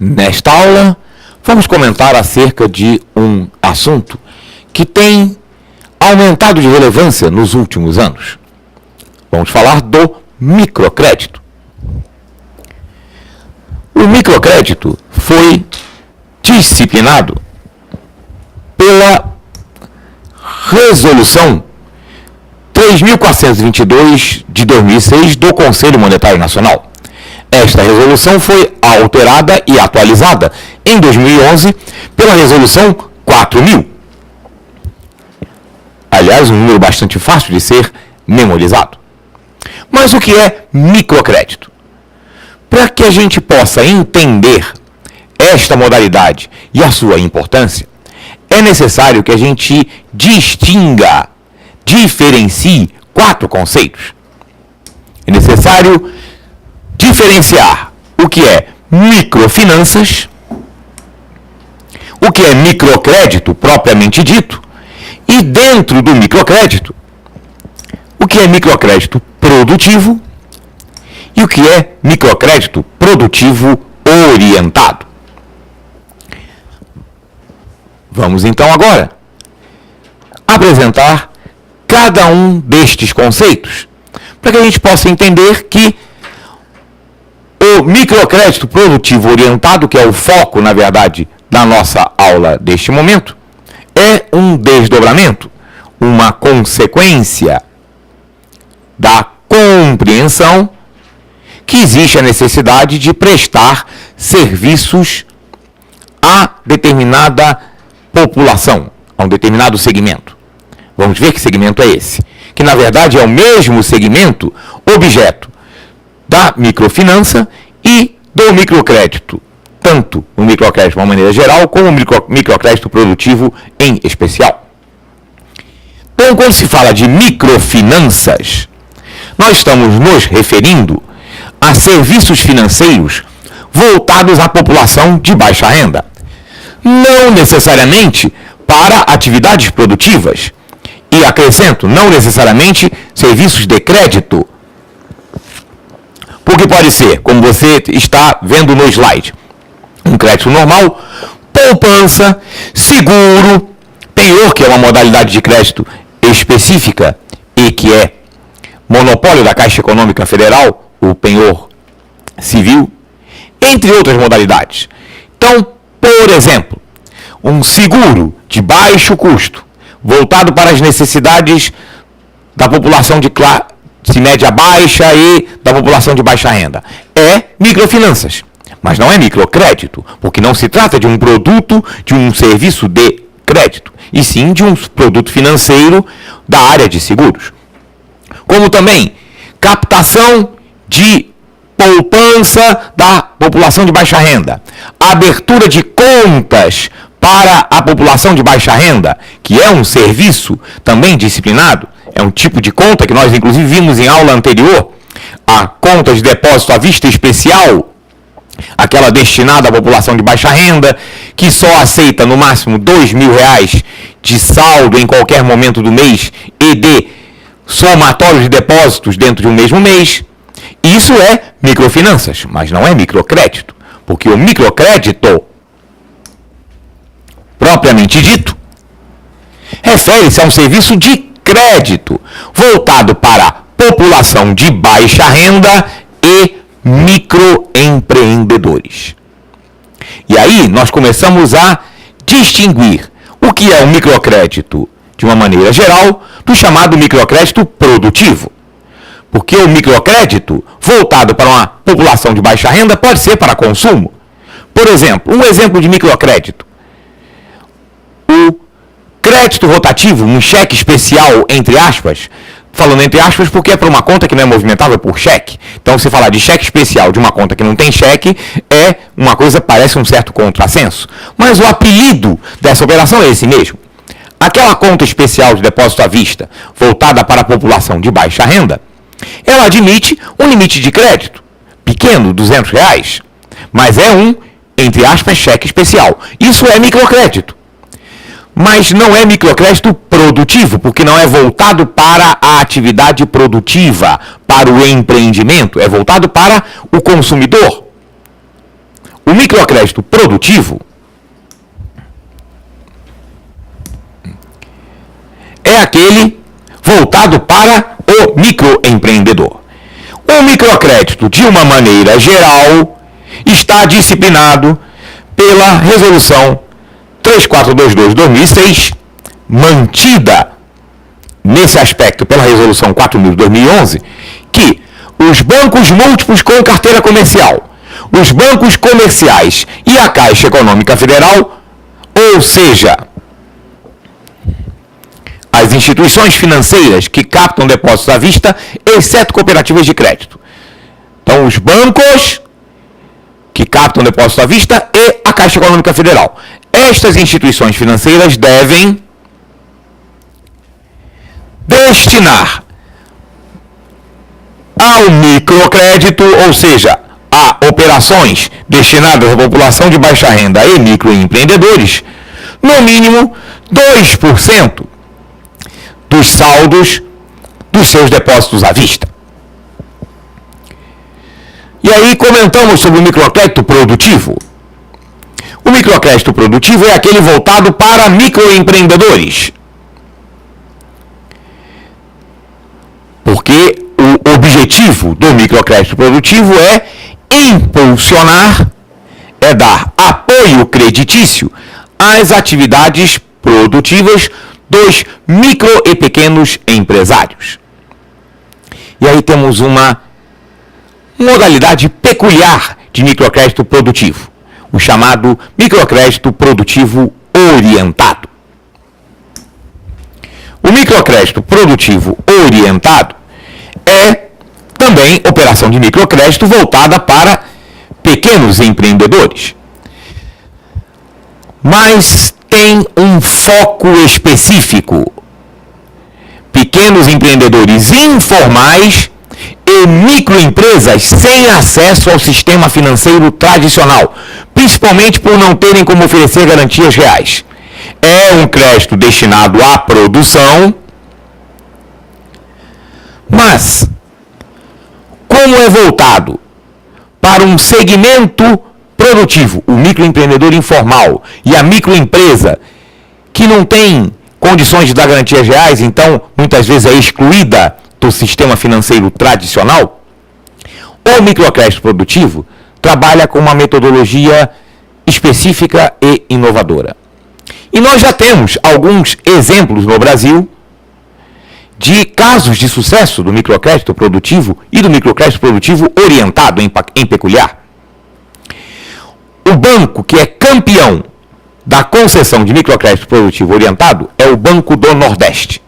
Nesta aula, vamos comentar acerca de um assunto que tem aumentado de relevância nos últimos anos. Vamos falar do microcrédito. O microcrédito foi disciplinado pela Resolução 3.422 de 2006 do Conselho Monetário Nacional. Esta resolução foi alterada e atualizada em 2011 pela Resolução 4.000. Aliás, um número bastante fácil de ser memorizado. Mas o que é microcrédito? Para que a gente possa entender esta modalidade e a sua importância, é necessário que a gente diferencie 4 conceitos. É necessário diferenciar o que é microfinanças, o que é microcrédito propriamente dito, e dentro do microcrédito, o que é microcrédito produtivo e o que é microcrédito produtivo orientado. Vamos então agora apresentar cada um destes conceitos para que a gente possa entender que o microcrédito produtivo orientado, que é o foco, na verdade, da nossa aula deste momento, é um desdobramento, uma consequência da compreensão que existe a necessidade de prestar serviços a determinada população, a um determinado segmento. Vamos ver que segmento é esse, que na verdade é o mesmo segmento objeto da microfinança e do microcrédito, tanto o microcrédito de uma maneira geral, como o microcrédito produtivo em especial. Então, quando se fala de microfinanças, nós estamos nos referindo a serviços financeiros voltados à população de baixa renda. Não necessariamente para atividades produtivas. E acrescento, não necessariamente serviços de crédito. Porque pode ser, como você está vendo no slide, um crédito normal, poupança, seguro, penhor, que é uma modalidade de crédito específica e que é monopólio da Caixa Econômica Federal, o penhor civil, entre outras modalidades. Então, por exemplo, um seguro de baixo custo, voltado para as necessidades da população de classe média baixa e da população de baixa renda. É microfinanças, mas não é microcrédito, porque não se trata de um produto, de um serviço de crédito, e sim de um produto financeiro da área de seguros. Como também captação de poupança da população de baixa renda, abertura de contas para a população de baixa renda, que é um serviço também disciplinado, é um tipo de conta que nós inclusive vimos em aula anterior, a conta de depósito à vista especial, aquela destinada à população de baixa renda, que só aceita no máximo R$2.000 de saldo em qualquer momento do mês e de somatório de depósitos dentro de um mesmo mês. Isso é microfinanças, mas não é microcrédito, porque o microcrédito propriamente dito refere-se a um serviço de crédito voltado para a população de baixa renda e microempreendedores. E aí nós começamos a distinguir o que é o microcrédito de uma maneira geral do chamado microcrédito produtivo. Porque o microcrédito voltado para uma população de baixa renda pode ser para consumo. Por exemplo, um exemplo de microcrédito. O crédito rotativo, um cheque especial, entre aspas, falando entre aspas porque é para uma conta que não é movimentável por cheque. Então, se falar de cheque especial de uma conta que não tem cheque, é uma coisa, parece um certo contrassenso. Mas o apelido dessa operação é esse mesmo. Aquela conta especial de depósito à vista, voltada para a população de baixa renda, ela admite um limite de crédito, pequeno, R$200, mas é um, entre aspas, cheque especial. Isso é microcrédito. Mas não é microcrédito produtivo, porque não é voltado para a atividade produtiva, para o empreendimento, é voltado para o consumidor. O microcrédito produtivo é aquele voltado para o microempreendedor. O microcrédito, de uma maneira geral, está disciplinado pela Resolução 3422/2006, mantida nesse aspecto pela Resolução 4000/2011, que os bancos múltiplos com carteira comercial, os bancos comerciais e a Caixa Econômica Federal, ou seja, as instituições financeiras que captam depósitos à vista, exceto cooperativas de crédito. Então, os bancos que captam depósitos à vista e a Caixa Econômica Federal. Estas instituições financeiras devem destinar ao microcrédito, ou seja, a operações destinadas à população de baixa renda e microempreendedores, no mínimo 2% dos saldos dos seus depósitos à vista. E aí comentamos sobre o microcrédito produtivo. O microcrédito produtivo é aquele voltado para microempreendedores. Porque o objetivo do microcrédito produtivo é impulsionar, é dar apoio creditício às atividades produtivas dos micro e pequenos empresários. E aí temos uma modalidade peculiar de microcrédito produtivo, o chamado microcrédito produtivo orientado. O microcrédito produtivo orientado é também operação de microcrédito voltada para pequenos empreendedores, mas tem um foco específico: pequenos empreendedores informais e microempresas sem acesso ao sistema financeiro tradicional, principalmente por não terem como oferecer garantias reais. É um crédito destinado à produção, mas como é voltado para um segmento produtivo, o microempreendedor informal e a microempresa que não tem condições de dar garantias reais, então muitas vezes é excluída do sistema financeiro tradicional, o microcrédito produtivo trabalha com uma metodologia específica e inovadora. E nós já temos alguns exemplos no Brasil de casos de sucesso do microcrédito produtivo e do microcrédito produtivo orientado em peculiar. O banco que é campeão da concessão de microcrédito produtivo orientado é o Banco do Nordeste.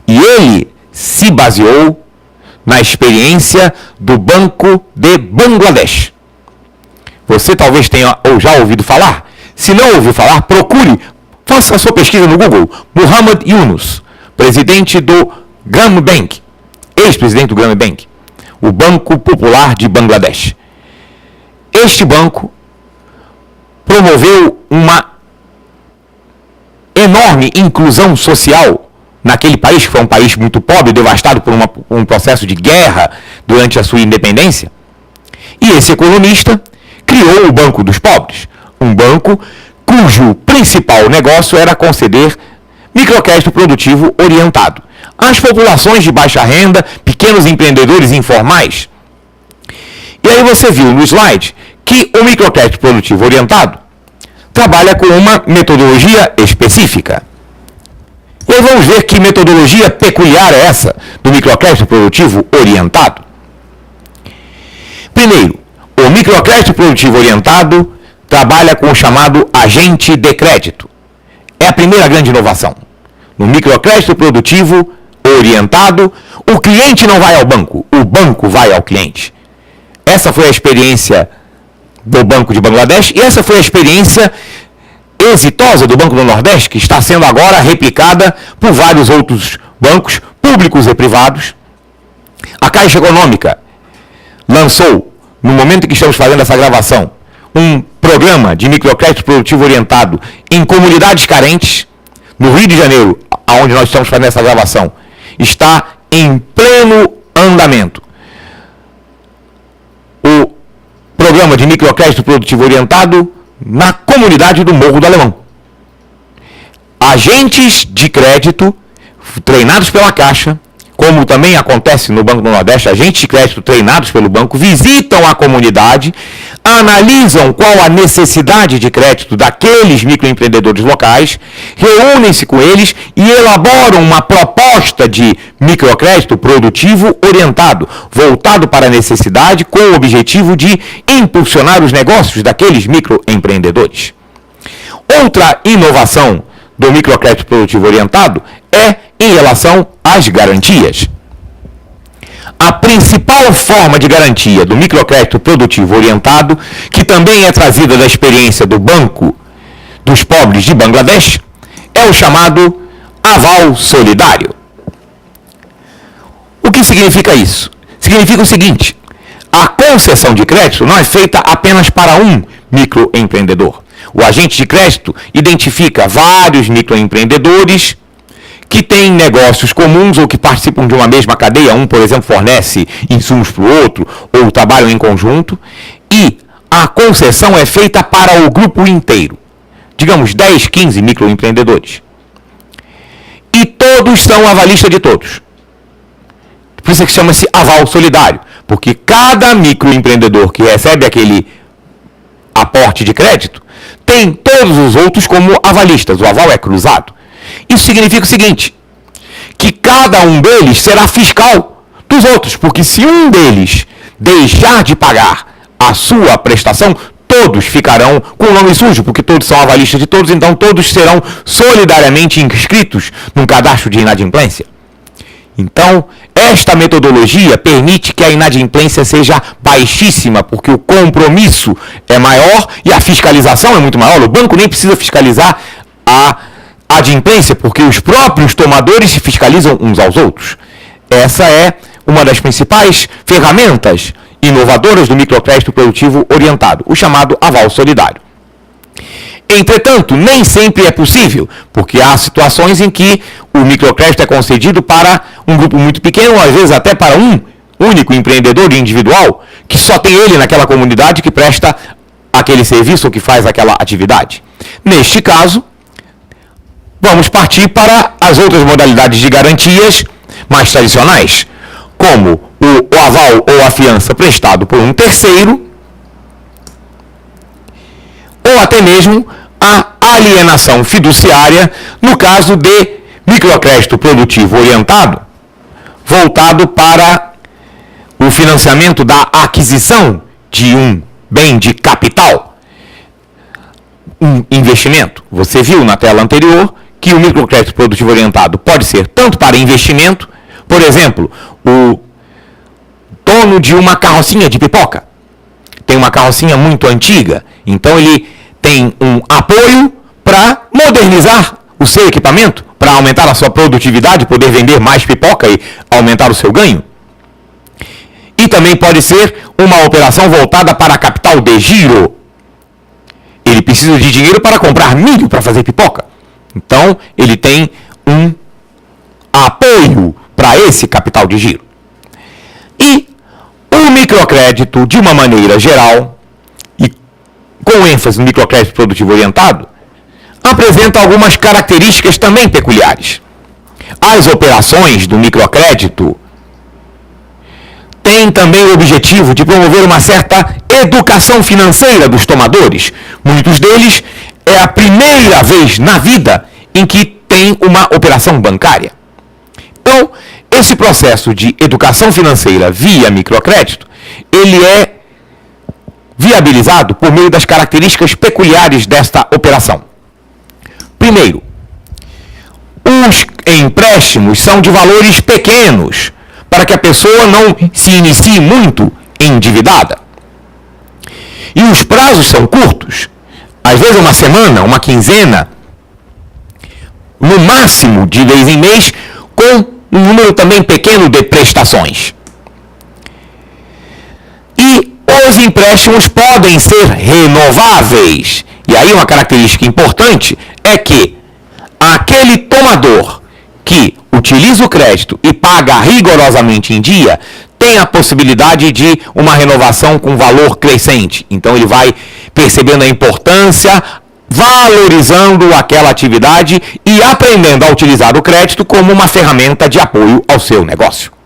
E ele se baseou na experiência do Banco de Bangladesh. Você talvez tenha ou já ouvido falar. Se não ouviu falar, procure, faça a sua pesquisa no Google. Muhammad Yunus, presidente do Gram Bank, ex-presidente do Gram Bank, o Banco Popular de Bangladesh. Este banco promoveu uma enorme inclusão social naquele país, que foi um país muito pobre, devastado por um processo de guerra durante a sua independência. E esse economista criou o Banco dos Pobres, um banco cujo principal negócio era conceder microcrédito produtivo orientado às populações de baixa renda, pequenos empreendedores informais. E aí você viu no slide que o microcrédito produtivo orientado trabalha com uma metodologia específica. E aí vamos ver que metodologia peculiar é essa do microcrédito produtivo orientado. Primeiro, o microcrédito produtivo orientado trabalha com o chamado agente de crédito. É a primeira grande inovação. No microcrédito produtivo orientado, o cliente não vai ao banco, o banco vai ao cliente. Essa foi a experiência do Banco de Bangladesh e essa foi a experiência exitosa do Banco do Nordeste, que está sendo agora replicada por vários outros bancos públicos e privados. A Caixa Econômica lançou, no momento em que estamos fazendo essa gravação, um programa de microcrédito produtivo orientado em comunidades carentes. No Rio de Janeiro, onde nós estamos fazendo essa gravação, está em pleno andamento o programa de microcrédito produtivo orientado na comunidade do Morro do Alemão. Agentes de crédito treinados pela Caixa, como também acontece no Banco do Nordeste, agentes de crédito treinados pelo banco visitam a comunidade, analisam qual a necessidade de crédito daqueles microempreendedores locais, reúnem-se com eles e elaboram uma proposta de microcrédito produtivo orientado, voltado para a necessidade, com o objetivo de impulsionar os negócios daqueles microempreendedores. Outra inovação do microcrédito produtivo orientado é em relação às garantias. A principal forma de garantia do microcrédito produtivo orientado, que também é trazida da experiência do Banco dos Pobres de Bangladesh, é o chamado aval solidário. O que significa isso? Significa o seguinte: a concessão de crédito não é feita apenas para um microempreendedor. O agente de crédito identifica vários microempreendedores que têm negócios comuns ou que participam de uma mesma cadeia. Um, por exemplo, fornece insumos para o outro ou trabalham em conjunto. E a concessão é feita para o grupo inteiro. Digamos, 10, 15 microempreendedores. E todos são avalistas de todos. Por isso é que chama-se aval solidário. Porque cada microempreendedor que recebe aquele aporte de crédito tem todos os outros como avalistas. O aval é cruzado. Isso significa o seguinte, que cada um deles será fiscal dos outros, porque se um deles deixar de pagar a sua prestação, todos ficarão com o nome sujo, porque todos são avalistas de todos, então todos serão solidariamente inscritos num cadastro de inadimplência. Então, esta metodologia permite que a inadimplência seja baixíssima, porque o compromisso é maior e a fiscalização é muito maior. O banco nem precisa fiscalizar a adimplência, porque os próprios tomadores se fiscalizam uns aos outros. Essa é uma das principais ferramentas inovadoras do microcrédito produtivo orientado, o chamado aval solidário. Entretanto, nem sempre é possível, porque há situações em que o microcrédito é concedido para um grupo muito pequeno, ou às vezes até para um único empreendedor individual, que só tem ele naquela comunidade que presta aquele serviço ou que faz aquela atividade. Neste caso, vamos partir para as outras modalidades de garantias mais tradicionais, como o aval ou a fiança prestado por um terceiro, ou até mesmo a alienação fiduciária, no caso de microcrédito produtivo orientado, voltado para o financiamento da aquisição de um bem de capital, um investimento. Você viu na tela anterior que o microcrédito produtivo orientado pode ser tanto para investimento, por exemplo, o dono de uma carrocinha de pipoca tem uma carrocinha muito antiga, então ele tem um apoio para modernizar o seu equipamento, para aumentar a sua produtividade, poder vender mais pipoca e aumentar o seu ganho. E também pode ser uma operação voltada para capital de giro. Ele precisa de dinheiro para comprar milho para fazer pipoca. Então, ele tem um apoio para esse capital de giro. E o microcrédito, de uma maneira geral, e com ênfase no microcrédito produtivo orientado, apresenta algumas características também peculiares. As operações do microcrédito têm também o objetivo de promover uma certa educação financeira dos tomadores. Muitos deles é a primeira vez na vida em que tem uma operação bancária. Então, esse processo de educação financeira via microcrédito, ele é viabilizado por meio das características peculiares desta operação. Primeiro, os empréstimos são de valores pequenos, para que a pessoa não se inicie muito endividada. E os prazos são curtos, às vezes uma semana, uma quinzena, no máximo de vez em mês, com um número também pequeno de prestações. E os empréstimos podem ser renováveis. E aí uma característica importante é que aquele tomador que utiliza o crédito e paga rigorosamente em dia, tem tem a possibilidade de uma renovação com valor crescente. Então ele vai percebendo a importância, valorizando aquela atividade e aprendendo a utilizar o crédito como uma ferramenta de apoio ao seu negócio.